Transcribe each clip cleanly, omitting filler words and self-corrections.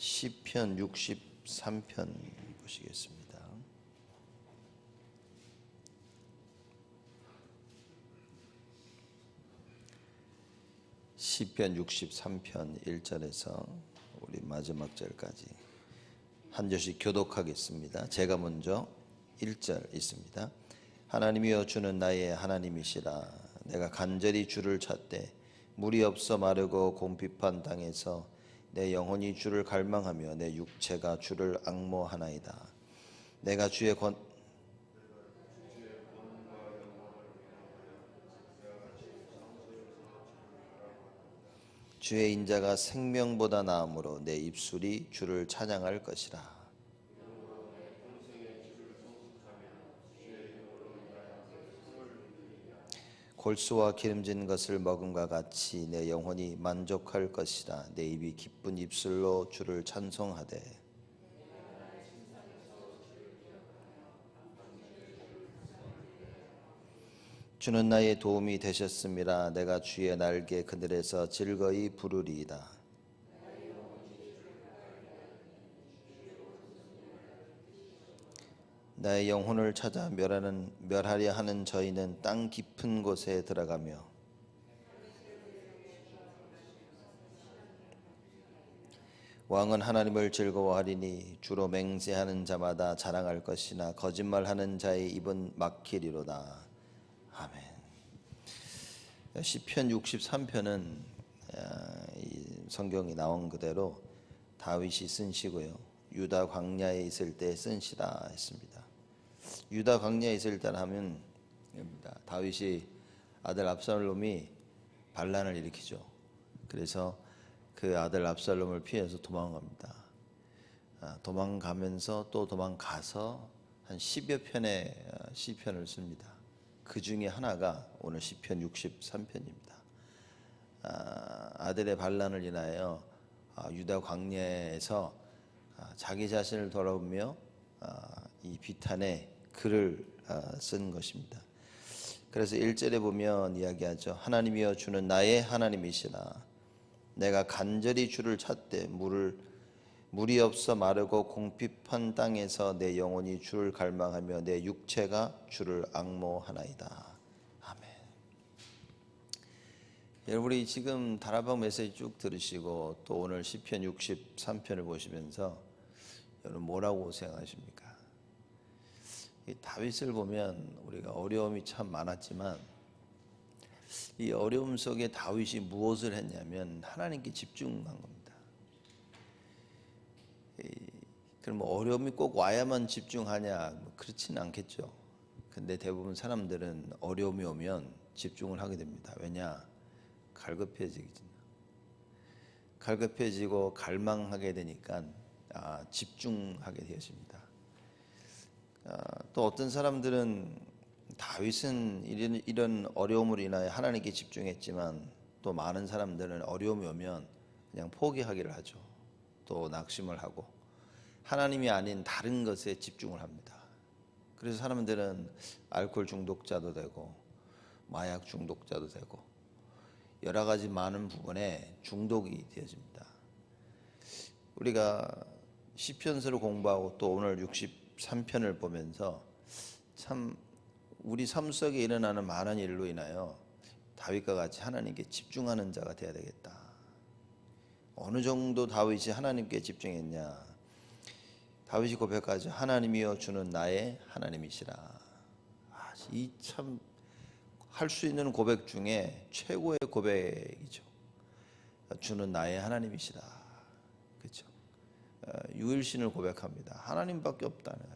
시편 63편 보시겠습니다. 시편 63편 1절에서 우리 마지막 절까지 한 절씩 교독하겠습니다. 제가 먼저 1절 있습니다. 하나님이여 주는 나의 하나님이시라. 내가 간절히 주를 찾되 물이 없어 마르고 곰핍한 땅에서 내 영혼이 주를 갈망하며 내 육체가 주를 앙모하나이다. 내가 주의 주의 인자가 생명보다 나음으로 내 입술이 주를 찬양할 것이라. 골수와 기름진 것을 먹음과 같이 내 영혼이 만족할 것이라. 내 입이 기쁜 입술로 주를 찬송하되 주는 나의 도움이 되셨음이라. 내가 주의 날개 그늘에서 즐거이 부르리이다. 나의 영혼을 찾아 멸하려 하는 저희는 땅 깊은 곳에 들어가며 왕은 하나님을 즐거워하리니 주로 맹세하는 자마다 자랑할 것이나 거짓말하는 자의 입은 막히리로다. 아멘. 시편 63편은 성경이 나온 그대로 다윗이 쓴 시고요. 유다 광야에 있을 때 쓴 시라 했습니다. 유다 광야에 있을 때 하면 다윗이 아들 압살롬이 반란을 일으키죠. 그래서 그 아들 압살롬을 피해서 도망갑니다. 도망가면서 또 도망가서 한 10여 편의 시편을 씁니다. 그 중에 하나가 오늘 시편 63편입니다. 아들의 반란을 인하여 유다 광야에서 자기 자신을 돌아보며 이 비탄의 글을 쓴 것입니다. 그래서 1절에 보면 이야기하죠. 하나님이여 주는 나의 하나님이시라. 내가 간절히 주를 찾되 물이 없어 마르고 공핍한 땅에서 내 영혼이 주를 갈망하며 내 육체가 주를 앙모하나이다. 아멘. 여러분이 지금 다락방 메시지 쭉 들으시고 또 오늘 시편 63편을 보시면서 여러분 뭐라고 생각하십니까? 이 다윗을 보면 우리가 어려움이 참 많았지만 이 어려움 속에 다윗이 무엇을 했냐면 하나님께 집중한 겁니다. 그럼 뭐 어려움이 꼭 와야만 집중하냐? 그렇지는 않겠죠. 근데 대부분 사람들은 어려움이 오면 집중을 하게 됩니다. 왜냐? 갈급해지고 갈망하게 되니까 집중하게 되었습니다. 또 어떤 사람들은 다윗은 이런 어려움으로 인하여 하나님께 집중했지만 또 많은 사람들은 어려움이 오면 그냥 포기하기를 하죠. 또 낙심을 하고 하나님이 아닌 다른 것에 집중을 합니다. 그래서 사람들은 알코올 중독자도 되고 마약 중독자도 되고 여러 가지 많은 부분에 중독이 되어집니다. 우리가 시편서를 공부하고 또 오늘 63편을 보면서 참 우리 삶 속에 일어나는 많은 일로 인하여 다윗과 같이 하나님께 집중하는 자가 되어야 되겠다. 어느 정도 다윗이 하나님께 집중했냐? 다윗이 고백하죠. 하나님이여 주는 나의 하나님이시라. 이 참 할 수 있는 고백 중에 최고의 고백이죠. 주는 나의 하나님이시라. 그렇죠? 유일신을 고백합니다. 하나님밖에 없다는 거예요.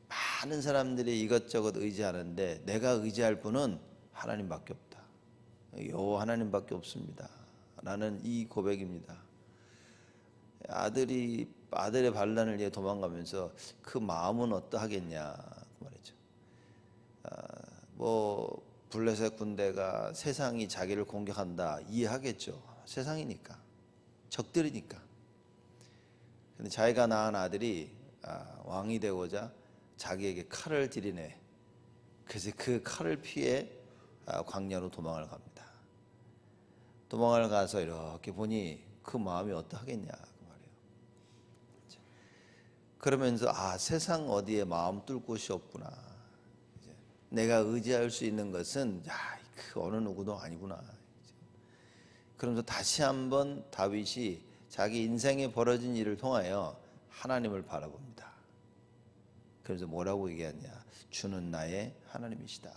많은 사람들이 이것저것 의지하는데 내가 의지할 분은 하나님밖에 없다. 여호와 하나님밖에 없습니다. 라는 이 고백입니다. 아들의 반란을 위해 도망가면서 그 마음은 어떠하겠냐 그 말이죠. 뭐 블레셋 군대가 세상이 자기를 공격한다 이해하겠죠. 세상이니까, 적들이니까. 근데 자기가 낳은 아들이 왕이 되고자 자기에게 칼을 들이네. 그래서 그 칼을 피해 광야로 도망을 갑니다. 도망을 가서 이렇게 보니 그 마음이 어떠하겠냐 그 말이에요. 그러면서 세상 어디에 마음 뚫 곳이 없구나. 내가 의지할 수 있는 것은 그 어느 누구도 아니구나. 그러면서 다시 한번 다윗이 자기 인생에 벌어진 일을 통하여 하나님을 바라봅니다. 그래서 뭐라고 얘기하냐? 주는 나의 하나님이시다.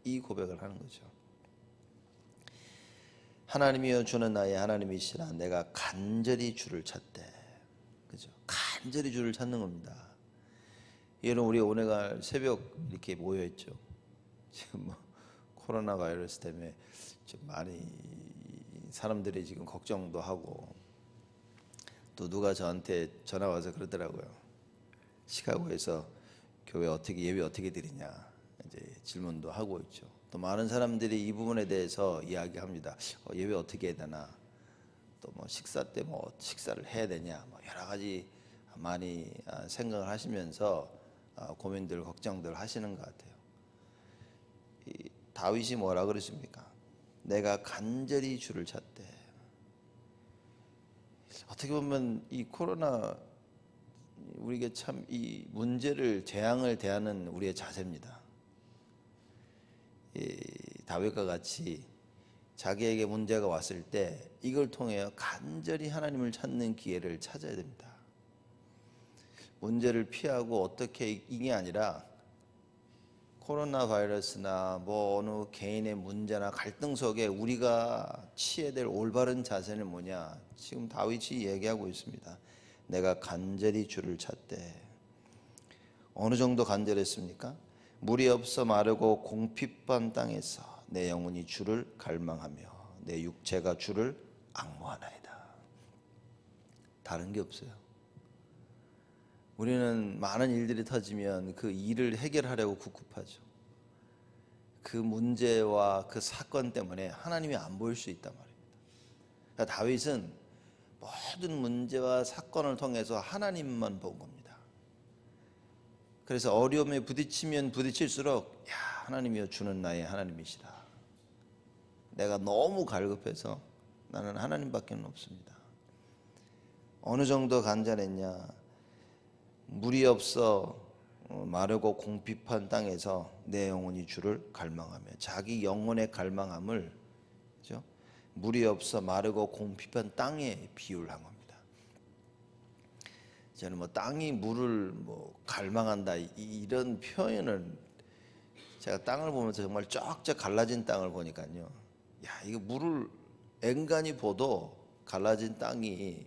이 고백을 하는 거죠. 하나님이여 주는 나의 하나님이시라. 내가 간절히 주를 찾되. 그죠? 간절히 주를 찾는 겁니다. 여러분, 우리 오늘 새벽 이렇게 모여 있죠. 지금 코로나 바이러스 때문에 좀 많이 사람들이 지금 걱정도 하고, 또 누가 저한테 전화 와서 그러더라고요. 시카고에서 교회 예배 어떻게 드리냐 이제 질문도 하고 있죠. 또 많은 사람들이 이 부분에 대해서 이야기합니다. 예배 어떻게 해야 되나, 또 식사 때 식사를 해야 되냐, 여러 가지 많이 생각을 하시면서 고민들 걱정들 하시는 것 같아요. 다윗이 뭐라 그랬습니까? 내가 간절히 주를 찾되. 어떻게 보면 이 코로나 우리에게 참 이 문제를 재앙을 대하는 우리의 자세입니다. 다윗과 같이 자기에게 문제가 왔을 때 이걸 통해 간절히 하나님을 찾는 기회를 찾아야 됩니다. 문제를 피하고 어떻게 이게 아니라 코로나 바이러스나 어느 개인의 문제나 갈등 속에 우리가 취해야 될 올바른 자세는 뭐냐? 지금 다윗이 얘기하고 있습니다. 내가 간절히 주를 찾되. 어느 정도 간절했습니까? 물이 없어 마르고 공핍한 땅에서 내 영혼이 주를 갈망하며 내 육체가 주를 앙모하나이다. 다른 게 없어요. 우리는 많은 일들이 터지면 그 일을 해결하려고 급급하죠. 그 문제와 그 사건 때문에 하나님이 안 보일 수 있단 말입니다. 그러니까 다윗은 모든 문제와 사건을 통해서 하나님만 본 겁니다. 그래서 어려움에 부딪히면 부딪힐수록 하나님이여 주는 나의 하나님이시다. 내가 너무 갈급해서 나는 하나님밖에 없습니다. 어느 정도 간절했냐? 물이 없어 마르고 공핍한 땅에서 내 영혼이 주를 갈망하며. 자기 영혼의 갈망함을, 그렇죠? 물이 없어 마르고 공핍한 땅에 비유를 한 겁니다. 저는 땅이 물을 갈망한다 이런 표현을, 제가 땅을 보면서 정말 쫙쫙 갈라진 땅을 보니까요, 이거 물을 앵간히 보도 갈라진 땅이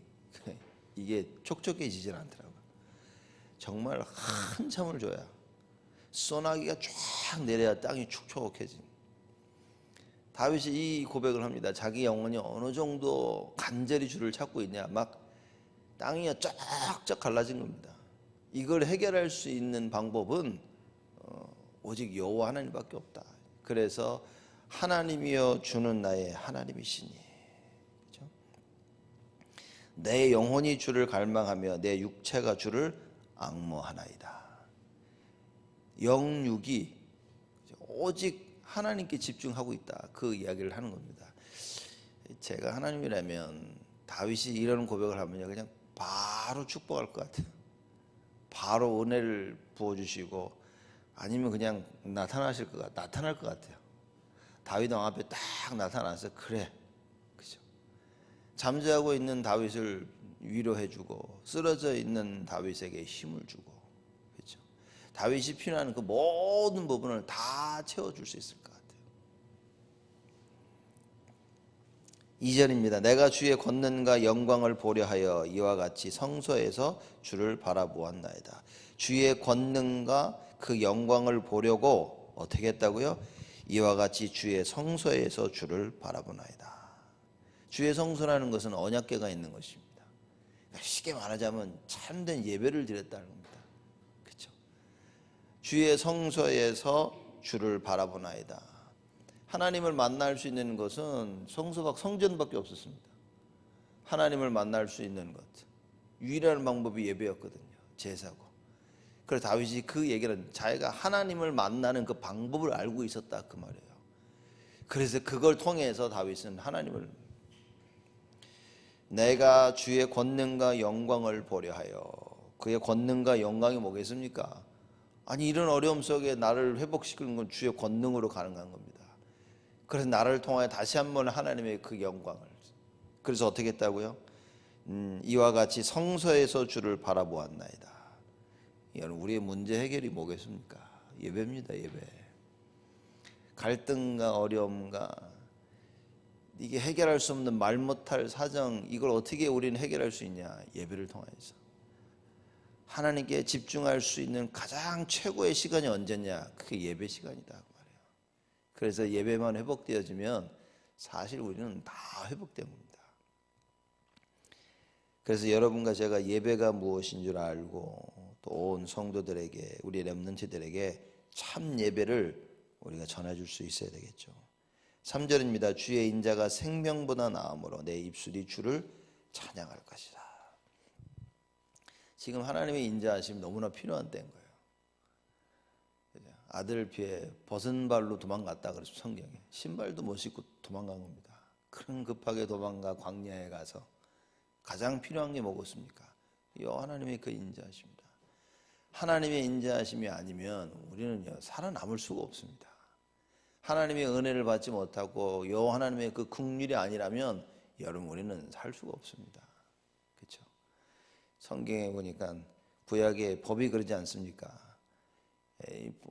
이게 촉촉해지질 않더라고요. 정말 한참을 줘야, 소나기가 쫙 내려야 땅이 촉촉해진. 다윗이 이 고백을 합니다. 자기 영혼이 어느 정도 간절히 주를 찾고 있냐, 땅이 쫙쫙 갈라진 겁니다. 이걸 해결할 수 있는 방법은 오직 여호와 하나님밖에 없다. 그래서 하나님이여 주는 나의 하나님이시니, 그렇죠? 내 영혼이 주를 갈망하며 내 육체가 주를 앙모하나이다. 영육이 오직 하나님께 집중하고 있다. 그 이야기를 하는 겁니다. 제가 하나님이라면 다윗이 이런 고백을 하면요, 그냥 바로 축복할 것 같아요. 바로 은혜를 부어주시고, 아니면 그냥 나타날 것 같아요. 다윗 왕 앞에 딱 나타나서 그래, 그죠? 잠자고 있는 다윗을 위로해주고, 쓰러져 있는 다윗에게 힘을 주고, 그죠? 다윗이 필요한 그 모든 부분을 다 채워줄 수 있을 것 같아요. 2절입니다. 내가 주의 권능과 영광을 보려 하여 이와 같이 성소에서 주를 바라보았나이다. 주의 권능과 그 영광을 보려고 어떻게 했다고요? 이와 같이 주의 성소에서 주를 바라보나이다. 주의 성소라는 것은 언약궤가 있는 것입니다. 쉽게 말하자면 참된 예배를 드렸다는 겁니다. 그렇죠? 주의 성소에서 주를 바라보나이다. 하나님을 만날 수 있는 것은 성전밖에 없었습니다. 하나님을 만날 수 있는 것, 유일한 방법이 예배였거든요. 제사고. 그래서 다윗이 그 얘기는 자기가 하나님을 만나는 그 방법을 알고 있었다, 그 말이에요. 그래서 그걸 통해서 다윗은 하나님을, 내가 주의 권능과 영광을 보려 하여, 그의 권능과 영광이 뭐겠습니까? 아니 이런 어려움 속에 나를 회복시키는 건 주의 권능으로 가능한 겁니다. 그래서 나를 통하여 다시 한번 하나님의 그 영광을, 그래서 어떻게 했다고요? 이와 같이 성서에서 주를 바라보았나이다. 이건 우리의 문제 해결이 뭐겠습니까? 예배입니다. 예배. 갈등과 어려움과 이게 해결할 수 없는 말 못할 사정, 이걸 어떻게 우리는 해결할 수 있냐? 예배를 통해서 하나님께 집중할 수 있는 가장 최고의 시간이 언제냐? 그게 예배 시간이다 말이에요. 그래서 예배만 회복되어지면 사실 우리는 다 회복된 겁니다. 그래서 여러분과 제가 예배가 무엇인 줄 알고 또 온 성도들에게, 우리 렘넌트들에게 참 예배를 우리가 전해줄 수 있어야 되겠죠. 3절입니다. 주의 인자가 생명보다 나음으로 내 입술이 주를 찬양할 것이다. 지금 하나님의 인자하심이 너무나 필요한 때인 거예요. 아들 피해 벗은 발로 도망갔다 그래서 성경에 신발도 못 신고 도망간 겁니다. 그런 급하게 도망가 광야에 가서 가장 필요한 게 뭐겠습니까? 이 하나님의 그 인자하심입니다. 하나님의 인자하심이 아니면 우리는요 살아남을 수가 없습니다. 하나님의 은혜를 받지 못하고 여호와 하나님의 그 긍휼이 아니라면 여러분 우리는 살 수가 없습니다. 그렇죠? 성경에 보니까 구약의 법이 그러지 않습니까?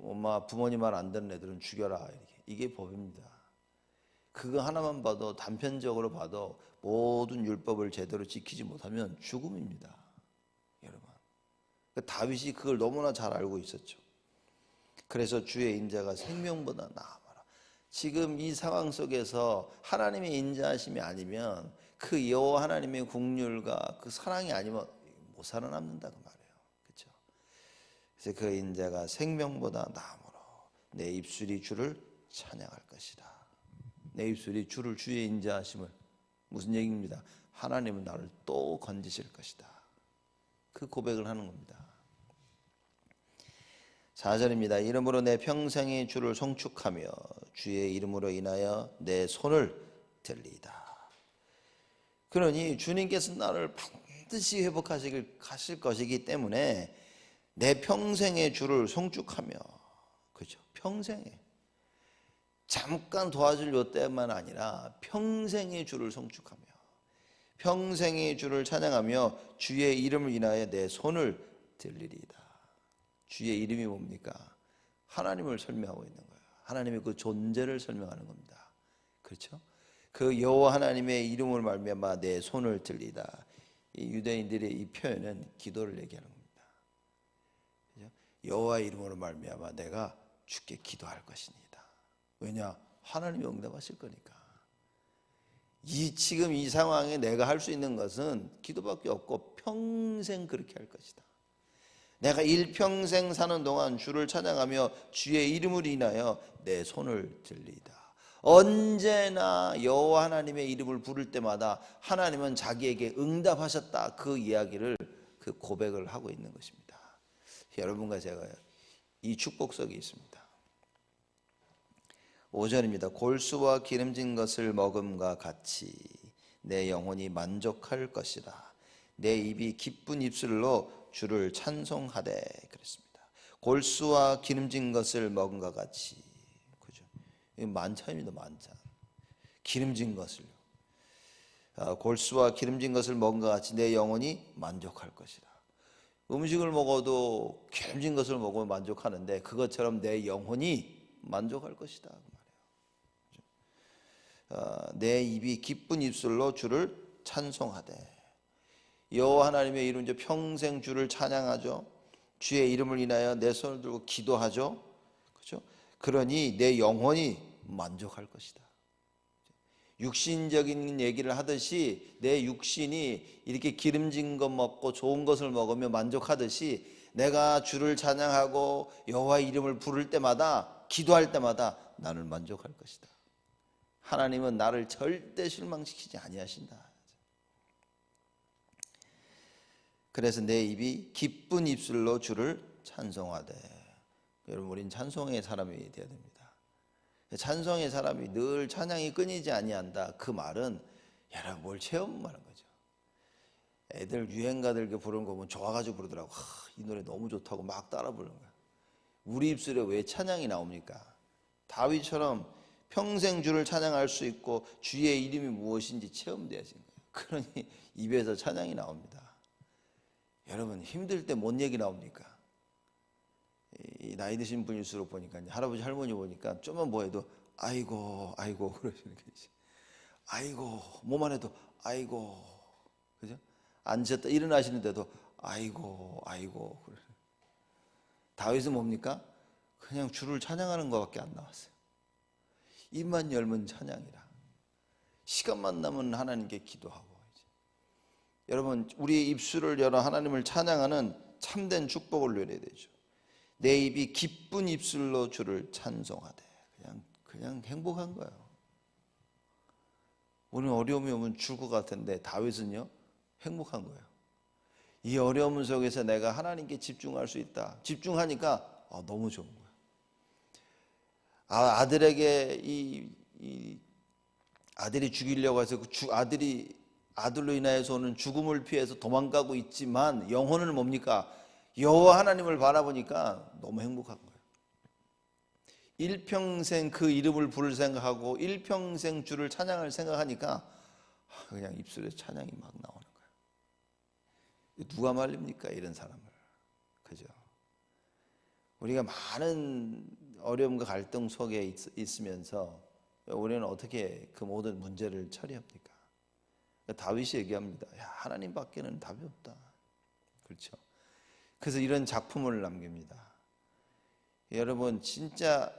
엄마 부모님 말 안 듣는 애들은 죽여라, 이렇게. 이게 법입니다. 그거 하나만 봐도, 단편적으로 봐도 모든 율법을 제대로 지키지 못하면 죽음입니다. 여러분, 다윗이 그걸 너무나 잘 알고 있었죠. 그래서 주의 인자가 생명보다 나아라. 지금 이 상황 속에서 하나님의 인자하심이 아니면 그 여호와 하나님의 긍휼과 그 사랑이 아니면 못 살아남는다 그 말이에요. 그렇죠? 그래서 그 인자가 생명보다 나음으로 내 입술이 주를 찬양할 것이다. 내 입술이 주를, 주의 인자하심을, 무슨 얘기입니다? 하나님은 나를 또 건지실 것이다. 그 고백을 하는 겁니다. 4절입니다. 이름으로 내 평생의 주를 송축하며 주의 이름으로 인하여 내 손을 들리이다. 그러니 주님께서 나를 반드시 회복하실 것이기 때문에 내 평생의 주를 송축하며, 그렇죠? 평생에 잠깐 도와줄 요 때만 아니라 평생의 주를 송축하며 평생의 주를 찬양하며 주의 이름을 인하여 내 손을 들리리이다. 주의 이름이 뭡니까? 하나님을 설명하고 있는 거예요. 하나님의 그 존재를 설명하는 겁니다. 그렇죠? 그 여호와 하나님의 이름을 말미암아 내 손을 들리다. 이 유대인들의 이 표현은 기도를 얘기하는 겁니다. 그렇죠? 여호와 이름으로 말미암아 내가 주께 기도할 것이니다. 왜냐? 하나님이 응답하실 거니까. 지금 이 상황에 내가 할 수 있는 것은 기도밖에 없고 평생 그렇게 할 것이다. 내가 일평생 사는 동안 주를 찬양하며 주의 이름을 인하여 내 손을 들리다. 언제나 여호와 하나님의 이름을 부를 때마다 하나님은 자기에게 응답하셨다. 그 이야기를, 그 고백을 하고 있는 것입니다. 여러분과 제가 이 축복석이 있습니다. 5절입니다. 골수와 기름진 것을 먹음과 같이 내 영혼이 만족할 것이라. 내 입이 기쁜 입술로 주를 찬송하되. 그랬습니다. 골수와 기름진 것을 먹음과 같이. 그죠? 이 만찬입니다. 만찬. 기름진 것을요. 골수와 기름진 것을 먹음과 같이 내 영혼이 만족할 것이라. 음식을 먹어도 기름진 것을 먹으면 만족하는데 그것처럼 내 영혼이 만족할 것이다. 내 입이 기쁜 입술로 주를 찬송하되. 여호와 하나님의 이름 이제 평생 주를 찬양하죠. 주의 이름을 인하여 내 손을 들고 기도하죠. 그렇죠? 그러니 내 영혼이 만족할 것이다. 육신적인 얘기를 하듯이 내 육신이 이렇게 기름진 것 먹고 좋은 것을 먹으면 만족하듯이 내가 주를 찬양하고 여호와 이름을 부를 때마다, 기도할 때마다 나는 만족할 것이다. 하나님은 나를 절대 실망시키지 아니하신다. 그래서 내 입이 기쁜 입술로 주를 찬송하되. 여러분, 우린 찬송의 사람이 되어야 됩니다. 찬송의 사람이 늘 찬양이 끊이지 아니한다. 그 말은 여러분 뭘 체험하는 거죠. 애들 유행가들 부르는 거 보면 좋아가지고 부르더라고. 이 노래 너무 좋다고 막 따라 부르는 거야. 우리 입술에 왜 찬양이 나옵니까? 다윗처럼 평생 주를 찬양할 수 있고 주의 이름이 무엇인지 체험되어진 거예요. 그러니 입에서 찬양이 나옵니다. 여러분 힘들 때 뭔 얘기 나옵니까? 이 나이 드신 분일수록 보니까 할아버지 할머니 보니까 좀만 뭐 해도 아이고 아이고 그러시는 게 있어요. 아이고 뭐만 해도 아이고, 그죠? 앉았다 일어나시는데도 아이고 아이고. 다윗은 뭡니까? 그냥 주를 찬양하는 것밖에 안 나왔어요. 입만 열면 찬양이라. 시간만 나면 하나님께 기도하고. 여러분 우리의 입술을 열어 하나님을 찬양하는 참된 축복을 누려야 되죠. 내 입이 기쁜 입술로 주를 찬송하되. 그냥 행복한 거예요. 오늘 어려움이 오면 죽을 것 같은데 다윗은요 행복한 거예요. 이 어려움 속에서 내가 하나님께 집중할 수 있다. 집중하니까 너무 좋은 거예요. 아들에게 이 아들이 죽이려고 해서 아들로 인하여서 오는 죽음을 피해서 도망가고 있지만 영혼은 뭡니까? 여호와 하나님을 바라보니까 너무 행복한 거예요. 일평생 그 이름을 부를 생각하고 일평생 주를 찬양할 생각하니까 그냥 입술에 찬양이 막 나오는 거예요. 누가 말립니까? 이런 사람을. 그죠? 우리가 많은 어려움과 갈등 속에 있으면서 우리는 어떻게 그 모든 문제를 처리합니까? 다윗이 얘기합니다. 하나님 밖에는 답이 없다. 그렇죠? 그래서 이런 작품을 남깁니다. 여러분 진짜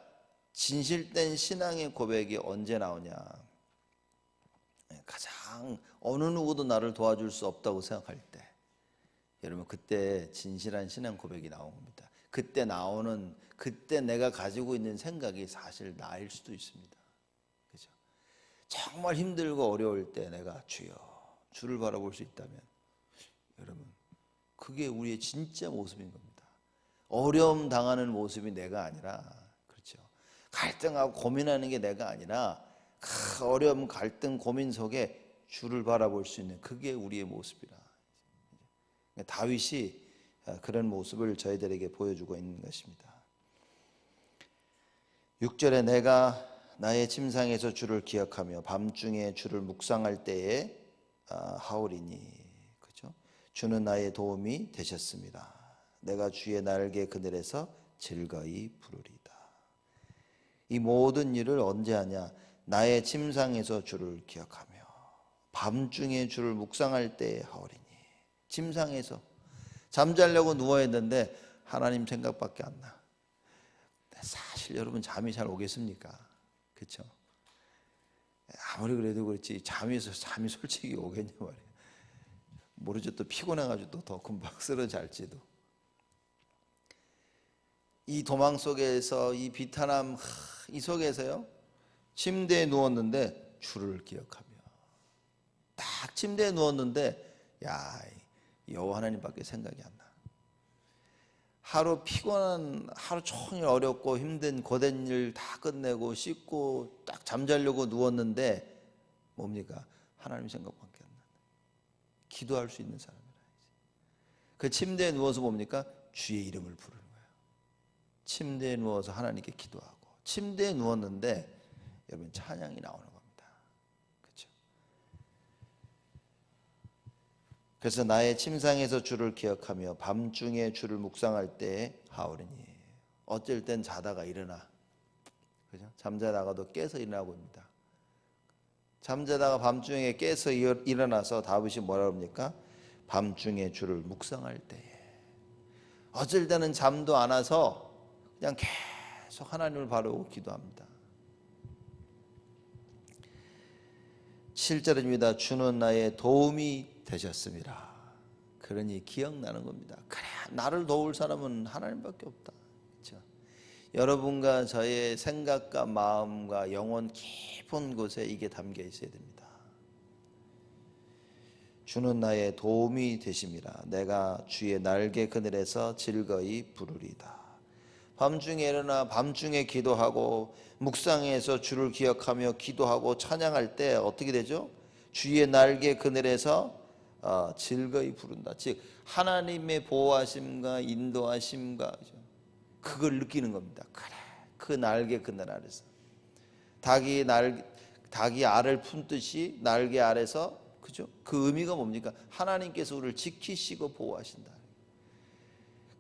진실된 신앙의 고백이 언제 나오냐? 가장 어느 누구도 나를 도와줄 수 없다고 생각할 때, 여러분 그때 진실한 신앙 고백이 나온 겁니다. 그때 내가 가지고 있는 생각이 사실 나일 수도 있습니다. 그죠? 정말 힘들고 어려울 때 내가 주를 바라볼 수 있다면, 여러분 그게 우리의 진짜 모습인 겁니다. 어려움 당하는 모습이 내가 아니라, 그렇죠? 갈등하고 고민하는 게 내가 아니라 그 어려움, 갈등, 고민 속에 주를 바라볼 수 있는 그게 우리의 모습이라. 다윗이 그런 모습을 저희들에게 보여주고 있는 것입니다. 6절에 내가 나의 침상에서 주를 기억하며 밤중에 주를 묵상할 때에 하오리니, 그죠? 주는 나의 도움이 되셨습니다. 내가 주의 날개 그늘에서 즐거이 부르리다. 이 모든 일을 언제 하냐? 나의 침상에서 주를 기억하며 밤중에 주를 묵상할 때에 하오리니. 침상에서 잠자려고 누워있는데 하나님 생각밖에 안 나. 사실 여러분 잠이 잘 오겠습니까? 그렇죠? 아무리 그래도 그렇지 잠이 솔직히 오겠냐 말이에요. 모르죠. 또 피곤해가지고 또 더 금방 쓰러질지도. 이 도망 속에서, 이 비탄함 이 속에서요, 침대에 누웠는데 주를 기억하며, 딱 침대에 누웠는데 여호와 하나님밖에 생각이 안 나. 하루 종일 어렵고 힘든 고된 일 다 끝내고 씻고 딱 잠자려고 누웠는데 뭡니까? 하나님 생각밖에 안 나. 기도할 수 있는 사람이라. 그 침대에 누워서 뭡니까? 주의 이름을 부르는 거예요. 침대에 누워서 하나님께 기도하고, 침대에 누웠는데 여러분 찬양이 나오는 겁니다. 그렇죠? 그래서 나의 침상에서 주를 기억하며 밤중에 주를 묵상할 때에 하오리니. 어쩔 땐 자다가 일어나, 그죠? 잠자다가도 깨서 일어나고 있습니다. 잠자다가 밤중에 깨서 일어나서 다윗이 뭐라 합니까? 밤중에 주를 묵상할 때에. 어쩔 때는 잠도 안 와서 그냥 계속 하나님을 바라보고 기도합니다. 7절입니다. 주는 나의 도움이 되셨습니다. 그러니 기억나는 겁니다. 그래, 나를 도울 사람은 하나님밖에 없다. 그렇죠? 여러분과 저의 생각과 마음과 영혼 깊은 곳에 이게 담겨 있어야 됩니다. 주는 나의 도움이 되심이라. 내가 주의 날개 그늘에서 즐거이 부르리다. 밤중에 일어나 밤중에 기도하고 묵상해서 주를 기억하며 기도하고 찬양할 때 어떻게 되죠? 주의 날개 그늘에서 즐거이 부른다. 즉 하나님의 보호하심과 인도하심과 그걸 느끼는 겁니다. 그래, 그 날개 그늘 아래서 닭이 알을 품듯이 날개 아래서, 그죠? 그 의미가 뭡니까? 하나님께서 우리를 지키시고 보호하신다.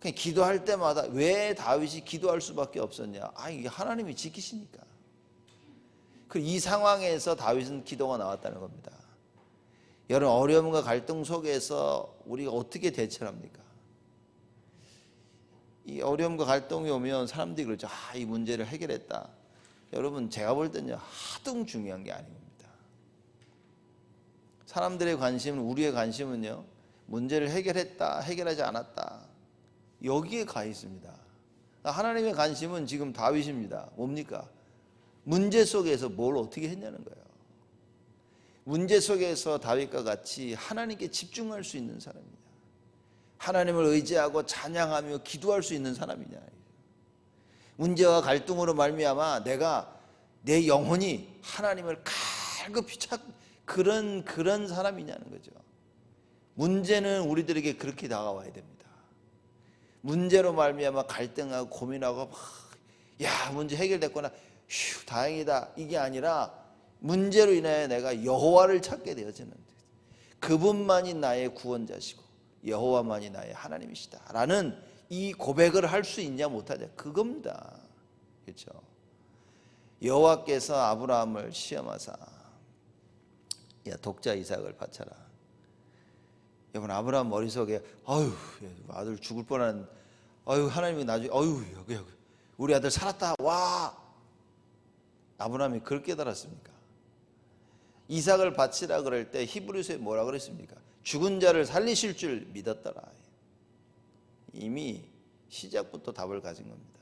그냥 기도할 때마다 왜 다윗이 기도할 수밖에 없었냐? 이게 하나님이 지키시니까. 이 상황에서 다윗은 기도가 나왔다는 겁니다. 여러분, 어려움과 갈등 속에서 우리가 어떻게 대처합니까? 이 어려움과 갈등이 오면 사람들이 그러죠. 이 문제를 해결했다. 여러분, 제가 볼 때는요, 하등 중요한 게 아닙니다. 사람들의 관심은, 우리의 관심은요, 문제를 해결했다, 해결하지 않았다, 여기에 가 있습니다. 하나님의 관심은 지금 다윗입니다. 뭡니까? 문제 속에서 뭘 어떻게 했냐는 거예요. 문제 속에서 다윗과 같이 하나님께 집중할 수 있는 사람이냐, 하나님을 의지하고 찬양하며 기도할 수 있는 사람이냐. 문제와 갈등으로 말미암아 내 영혼이 하나님을 갈급히 찾고 그런 사람이냐는 거죠. 문제는 우리들에게 그렇게 다가와야 됩니다. 문제로 말미암아 갈등하고 고민하고 문제 해결됐구나, 휴 다행이다, 이게 아니라 문제로 인하여 내가 여호와를 찾게 되어지는, 그분만이 나의 구원자시고 여호와만이 나의 하나님이시다 라는 이 고백을 할 수 있냐 못하냐, 그겁니다. 그렇죠? 여호와께서 아브라함을 시험하사 야 독자 이삭을 바쳐라. 여러분, 아브라함 머릿속에 아들 죽을 뻔한, 하나님이 나중에 여기 우리 아들 살았다, 와. 아브라함이 그걸 깨달았습니까? 이삭을 바치라 그럴 때 히브리서에 뭐라 그랬습니까? 죽은 자를 살리실 줄 믿었더라. 이미 시작부터 답을 가진 겁니다.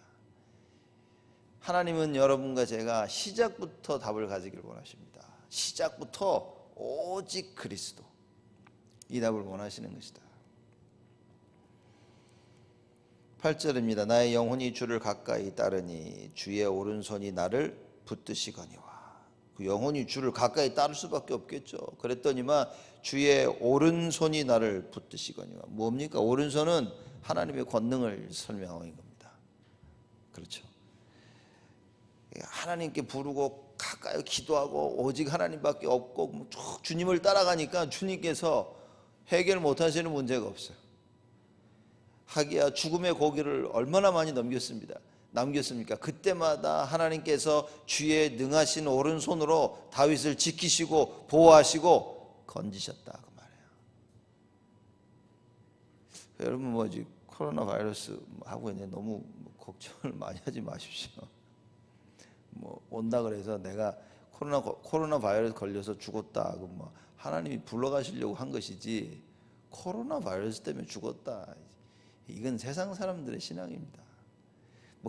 하나님은 여러분과 제가 시작부터 답을 가지길 원하십니다. 시작부터 오직 그리스도, 이 답을 원하시는 것이다. 8절입니다. 나의 영혼이 주를 가까이 따르니 주의 오른손이 나를 붙드시거니와. 그 영혼이 주를 가까이 따를 수밖에 없겠죠. 그랬더니만 주의 오른손이 나를 붙드시거니와. 뭡니까? 오른손은 하나님의 권능을 설명하는 겁니다. 그렇죠? 하나님께 부르고 가까이 기도하고 오직 하나님밖에 없고 쭉 주님을 따라가니까 주님께서 해결 못하시는 문제가 없어요. 하기야 죽음의 고기를 얼마나 많이 남겼습니까? 그때마다 하나님께서 주의 능하신 오른손으로 다윗을 지키시고 보호하시고 건지셨다, 그 말이에요. 여러분, 코로나 바이러스 하고 있는데 너무 걱정을 많이 하지 마십시오. 온다 그래서 내가 코로나 바이러스 걸려서 죽었다 하고 하나님이 불러가시려고 한 것이지, 코로나 바이러스 때문에 죽었다, 이건 세상 사람들의 신앙입니다.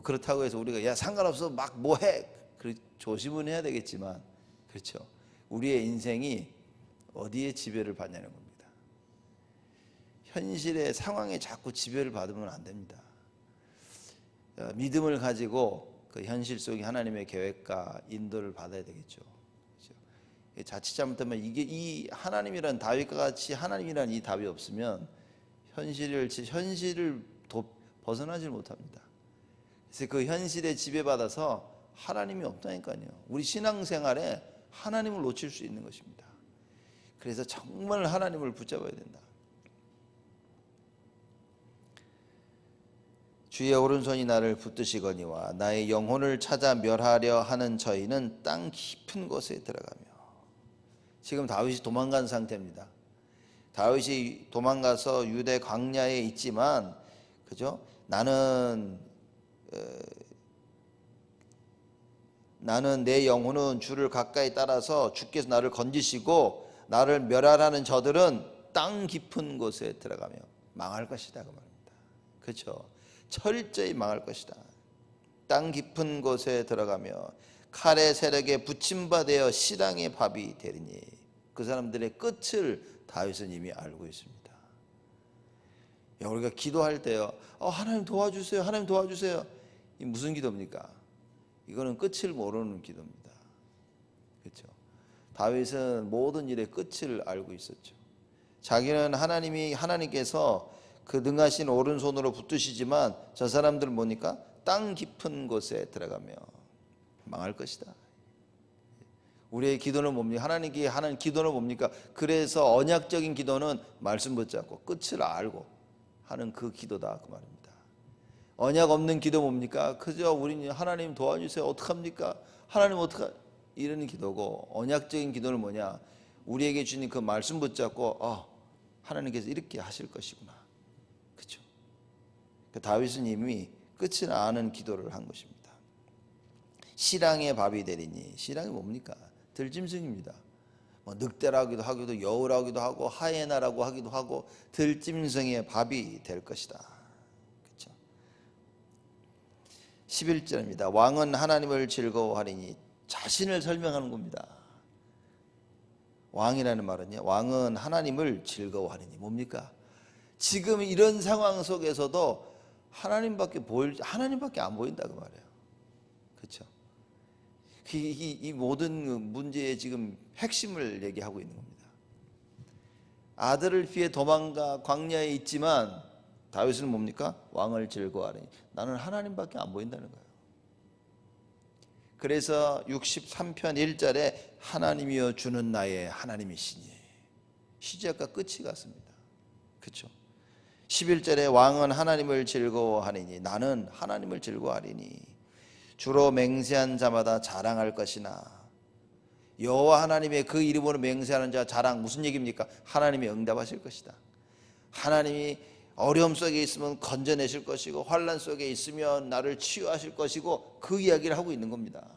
그렇다고 해서 우리가 야 상관없어 막 뭐해, 조심은 해야 되겠지만, 그렇죠, 우리의 인생이 어디에 지배를 받냐는 겁니다. 현실의 상황에 자꾸 지배를 받으면 안 됩니다. 믿음을 가지고 그 현실 속에 하나님의 계획과 인도를 받아야 되겠죠. 그렇죠? 자칫 잘못하면 이 하나님이란, 다윗과 같이 하나님이란 이 답이 없으면 현실을 벗어나질 못합니다. 그래서 그 현실에 지배받아서 하나님이 없다니까요. 우리 신앙생활에 하나님을 놓칠 수 있는 것입니다. 그래서 정말 하나님을 붙잡아야 된다. 주의 오른손이 나를 붙드시거니와 나의 영혼을 찾아 멸하려 하는 저희는 땅 깊은 곳에 들어가며. 지금 다윗이 도망간 상태입니다. 다윗이 도망가서 유대 광야에 있지만, 그죠? 나는 내 영혼은 주를 가까이 따라서 주께서 나를 건지시고 나를 멸하라는 저들은 땅 깊은 곳에 들어가며 망할 것이다, 그 말입니다. 그렇죠? 철저히 망할 것이다. 땅 깊은 곳에 들어가며 칼의 세력에 붙임바되어 실랑의 밥이 되리니. 그 사람들의 끝을 다윗은 이미 알고 있습니다. 우리가 기도할 때요, 하나님 도와주세요, 하나님 도와주세요, 이 무슨 기도입니까? 이거는 끝을 모르는 기도입니다. 그렇죠? 다윗은 모든 일의 끝을 알고 있었죠. 자기는 하나님께서 그 능하신 오른손으로 붙드시지만 저 사람들은 뭐니까 땅 깊은 곳에 들어가며 망할 것이다. 우리의 기도는 뭡니까? 하나님께 하는 기도는 뭡니까? 그래서 언약적인 기도는 말씀 붙잡고 끝을 알고 하는 그 기도다 그 말입니다. 언약 없는 기도 뭡니까? 그저 우리는 하나님 도와주세요. 어떡합니까? 하나님 어떡하? 이런 기도고, 언약적인 기도는 뭐냐? 우리에게 주신 그 말씀 붙잡고 하나님께서 이렇게 하실 것이구나. 그렇죠? 다윗은 이미 끝을 아는 기도를 한 것입니다. 실랑의 밥이 되리니, 실랑이 뭡니까? 들짐승입니다. 늑대라기도 하기도, 여우라기도 하고, 하이에나라고 하기도 하고, 들짐승의 밥이 될 것이다. 그렇죠? 11절입니다. 왕은 하나님을 즐거워하리니, 자신을 설명하는 겁니다. 왕이라는 말은요, 왕은 하나님을 즐거워하리니 뭡니까? 지금 이런 상황 속에서도 하나님밖에 안 보인다 그 말이에요. 그렇죠? 이 모든 문제의 지금 핵심을 얘기하고 있는 겁니다. 아들을 피해 도망가 광야에 있지만 다윗은 뭡니까? 왕을 즐거워하리니, 나는 하나님밖에 안 보인다는 거예요. 그래서 63편 1절에 하나님이여 주는 나의 하나님이시니, 시작과 끝이 같습니다. 그렇죠? 11절에 왕은 하나님을 즐거워하리니, 나는 하나님을 즐거워하리니 주로 맹세한 자마다 자랑할 것이나, 여호와 하나님의 그 이름으로 맹세하는 자 자랑, 무슨 얘기입니까? 하나님이 응답하실 것이다. 하나님이 어려움 속에 있으면 건져내실 것이고, 환난 속에 있으면 나를 치유하실 것이고, 그 이야기를 하고 있는 겁니다.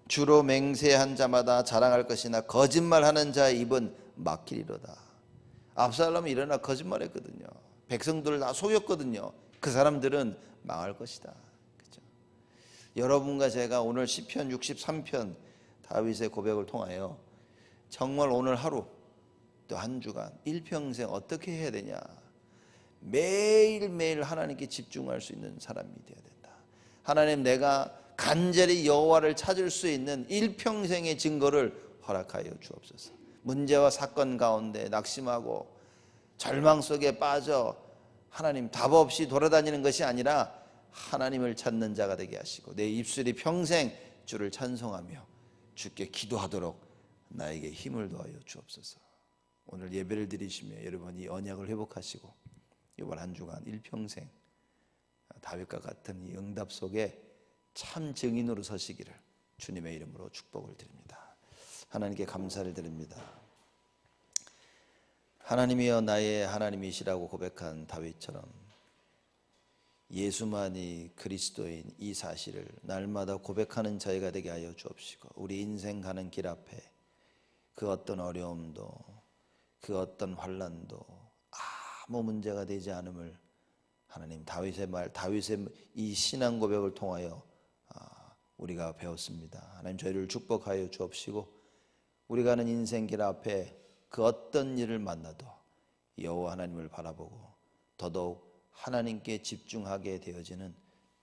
주로 맹세한 자마다 자랑할 것이나 거짓말하는 자의 입은 막히리로다. 압살롬이 일어나 거짓말했거든요. 백성들을 다 속였거든요. 그 사람들은 망할 것이다. 그렇죠? 여러분과 제가 오늘 시편 63편 다윗의 고백을 통하여 정말 오늘 하루 또 한 주간 일평생 어떻게 해야 되냐, 매일매일 하나님께 집중할 수 있는 사람이 되어야 된다. 하나님, 내가 간절히 여호와를 찾을 수 있는 일평생의 증거를 허락하여 주옵소서. 문제와 사건 가운데 낙심하고 절망 속에 빠져 하나님 답 없이 돌아다니는 것이 아니라 하나님을 찾는 자가 되게 하시고, 내 입술이 평생 주를 찬송하며 주께 기도하도록 나에게 힘을 더하여 주옵소서. 오늘 예배를 드리시며 여러분 이 언약을 회복하시고 이번 한 주간 일평생 다윗과 같은 이 응답 속에 참 증인으로 서시기를 주님의 이름으로 축복을 드립니다. 하나님께 감사를 드립니다. 하나님이여 나의 하나님이시라고 고백한 다윗처럼 예수만이 그리스도인 이 사실을 날마다 고백하는 저희가 되게 하여 주옵시고, 우리 인생 가는 길 앞에 그 어떤 어려움도 그 어떤 환난도 아무 문제가 되지 않음을 하나님, 다윗의 이 신앙 고백을 통하여 우리가 배웠습니다. 하나님, 저희를 축복하여 주옵시고, 우리가 하는 인생길 앞에 그 어떤 일을 만나도 여호와 하나님을 바라보고 더더욱 하나님께 집중하게 되어지는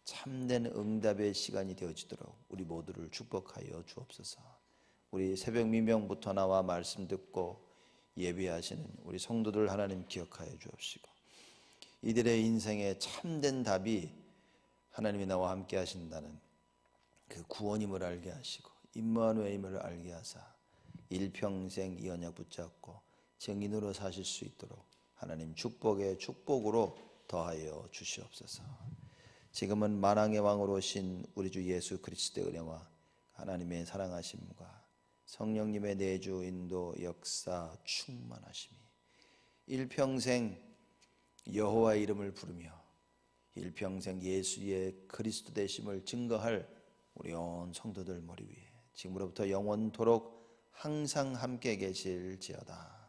참된 응답의 시간이 되어지도록 우리 모두를 축복하여 주옵소서. 우리 새벽 미명부터 나와 말씀 듣고 예배하시는 우리 성도들 하나님 기억하여 주옵시고, 이들의 인생에 참된 답이 하나님이 나와 함께 하신다는 그 구원임을 알게 하시고, 임마누엘임을 알게 하사 일평생 이 언약 붙잡고 증인으로 사실 수 있도록 하나님 축복의 축복으로 더하여 주시옵소서. 지금은 만왕의 왕으로 오신 우리 주 예수 그리스도의 은혜와 하나님의 사랑하심과 성령님의 내주 인도 역사 충만하심이 일평생 여호와의 이름을 부르며 일평생 예수의 그리스도 되심을 증거할 우리 온 성도들 머리 위에 지금으로부터 영원토록 항상 함께 계실지어다.